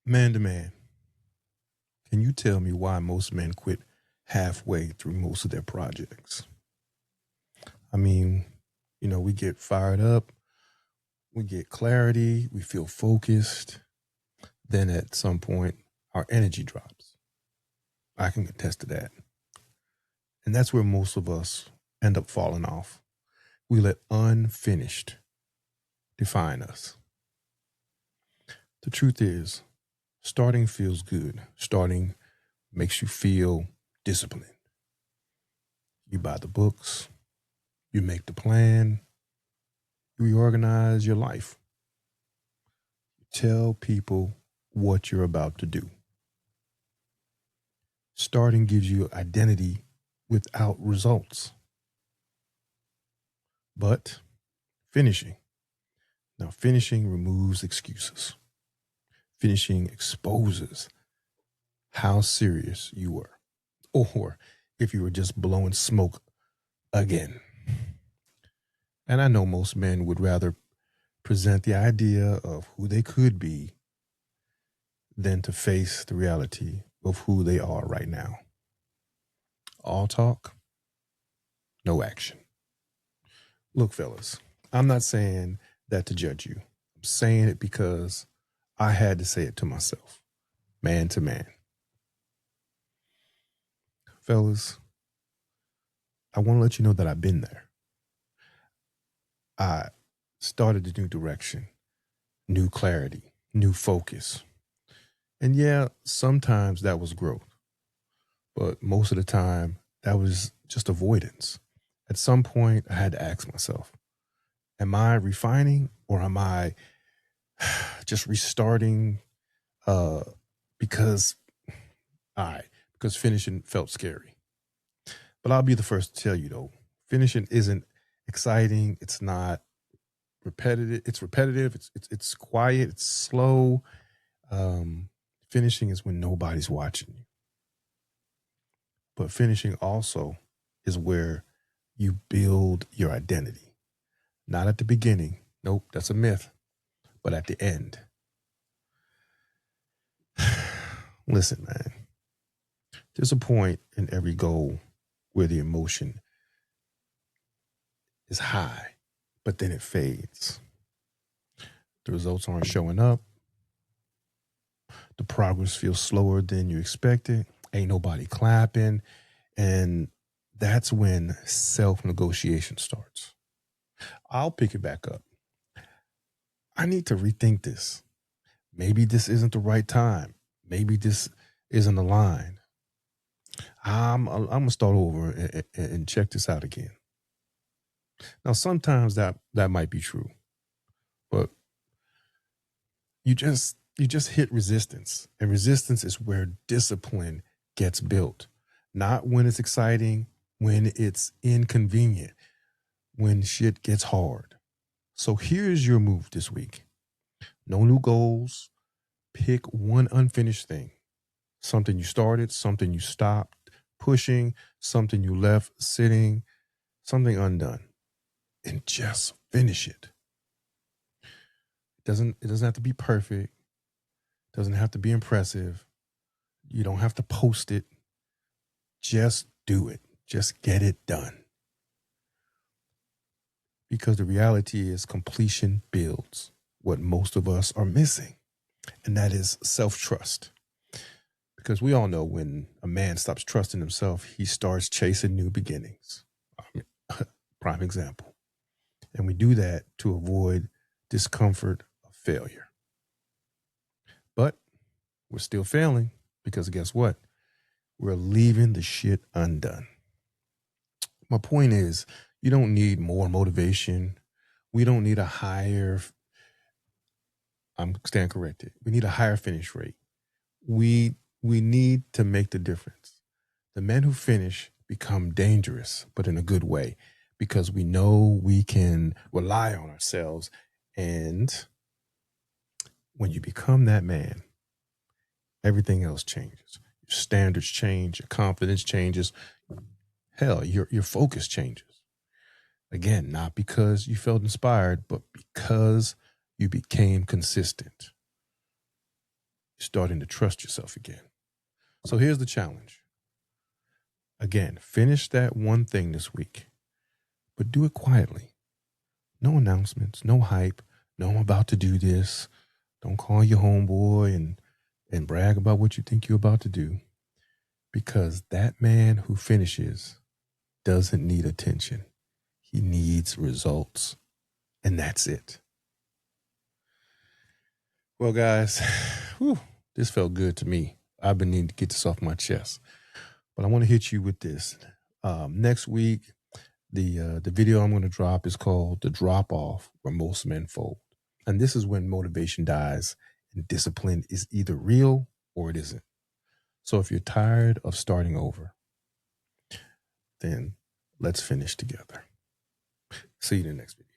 Man to man, can you tell me why most men quit halfway through most of their projects? I mean, we get fired up, we get clarity, we feel focused. Then at some point, our energy drops. I can attest to that. And that's where most of us end up falling off. We let unfinished define us. The truth is, starting feels good. Starting makes you feel disciplined. You buy the books, you make the plan, you reorganize your life. You tell people what you're about to do. Starting gives you identity without results. But finishing. Now, finishing removes excuses. Finishing exposes how serious you were, or if you were just blowing smoke again. And I know most men would rather present the idea of who they could be than to face the reality of who they are right now. All talk, no action. Look, fellas, I'm not saying that to judge you. I'm saying it because I had to say it to myself, man to man. Fellas, I want to let you know that I've been there. I started a new direction, new clarity, new focus. And yeah, sometimes that was growth, but most of the time that was just avoidance. At some point, I had to ask myself, am I refining or am I just restarting because because finishing felt scary? But I'll be the first to tell you though, finishing isn't exciting. It's not repetitive. It's repetitive. It's quiet. It's slow. Finishing is when nobody's watching you. But finishing also is where you build your identity. Not at the beginning. Nope, that's a myth. But at the end. Listen, man. There's a point in every goal where the emotion is high, but then it fades. The results aren't showing up. The progress feels slower than you expected. Ain't nobody clapping. And that's when self-negotiation starts. I'll pick it back up. I need to rethink this. Maybe this isn't the right time. Maybe this isn't aligned. I'm gonna start over and check this out again. Now, sometimes that might be true, but you just hit resistance, and resistance is where discipline gets built. Not when it's exciting, when it's inconvenient, when shit gets hard. So here's your move this week. No new goals. Pick one unfinished thing. Something you started, something you stopped pushing, something you left sitting, something undone. And just finish it. It doesn't have to be perfect. It doesn't have to be impressive. You don't have to post it. Just do it. Just get it done. Because the reality is completion builds what most of us are missing. And that is self-trust. Because we all know when a man stops trusting himself, he starts chasing new beginnings. Prime example. And we do that to avoid discomfort of failure. But we're still failing because guess what? We're leaving the shit undone. My point is, you don't need more motivation. We don't need I'm stand corrected. We need a higher finish rate. We need to make the difference. The men who finish become dangerous, but in a good way, because we know we can rely on ourselves. And when you become that man, everything else changes. Your standards change, your confidence changes. Hell, your focus changes. Again, not because you felt inspired, but because you became consistent. You're starting to trust yourself again. So here's the challenge. Again, finish that one thing this week, but do it quietly. No announcements, no hype. No, I'm about to do this. Don't call your homeboy and brag about what you think you're about to do, because that man who finishes doesn't need attention. He needs results, and that's it. Well, guys, whew, this felt good to me. I've been needing to get this off my chest, but I want to hit you with this. Next week, the video I'm going to drop is called "The Drop Off Where Most Men Fold," and this is when motivation dies and discipline is either real or it isn't. So if you're tired of starting over, then let's finish together. See you in the next video.